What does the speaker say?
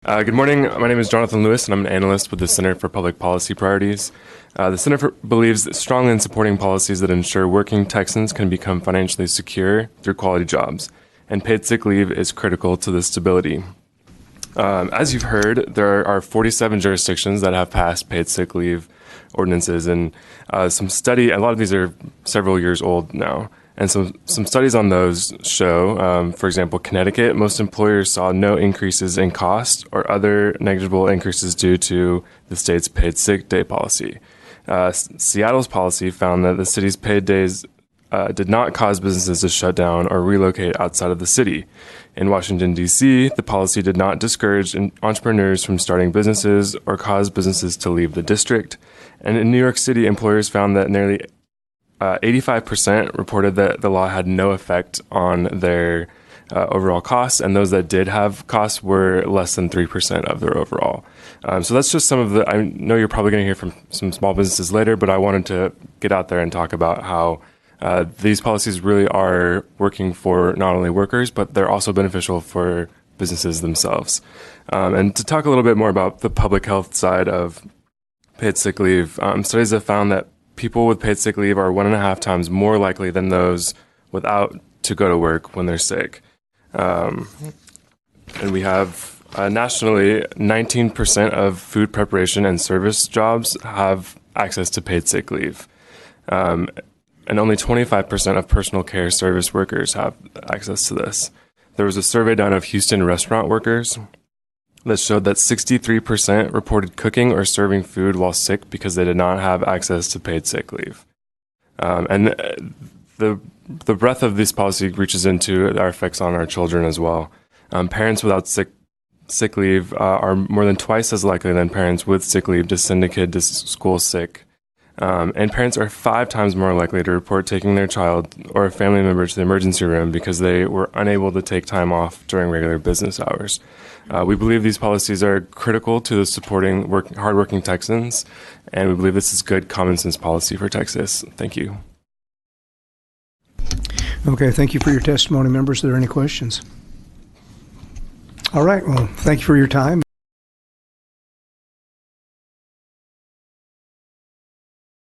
Good morning. My name is Jonathan Lewis, and I'm an analyst with the Center for Public Policy Priorities. The Center believes strongly in supporting policies that ensure working Texans can become financially secure through quality jobs, and paid sick leave is critical to this stability. As you've heard, there are 47 jurisdictions that have passed paid sick leave ordinances, and a lot of these are several years old now. And some studies on those show, for example, Connecticut, most employers saw no increases in cost or other negligible increases due to the state's paid sick day policy. Seattle's policy found that the city's paid days did not cause businesses to shut down or relocate outside of the city. In Washington, D.C., the policy did not discourage entrepreneurs from starting businesses or cause businesses to leave the district. And in New York City, employers found that nearly 85% reported that the law had no effect on their overall costs, and those that did have costs were less than 3% of their overall. So that's just some of the, I know you're probably going to hear from some small businesses later, but I wanted to get out there and talk about how these policies really are working for not only workers, but they're also beneficial for businesses themselves. And to talk a little bit more about the public health side of paid sick leave, studies have found that people with paid sick leave are 1.5 times more likely than those without to go to work when they're sick. And we have nationally, 19% of food preparation and service jobs have access to paid sick leave. And only 25% of personal care service workers have access to this. There was a survey done of Houston restaurant workers that showed that 63% reported cooking or serving food while sick because they did not have access to paid sick leave. And the breadth of this policy reaches into our effects on our children as well. Parents without sick leave are more than twice as likely than parents with sick leave to send a kid to school sick. And parents are 5 times more likely to report taking their child or a family member to the emergency room because they were unable to take time off during regular business hours. We believe these policies are critical to supporting hardworking Texans, and we believe this is good common sense policy for Texas. Thank you. Okay, thank you for your testimony, members. Are there any questions? All right, well, thank you for your time.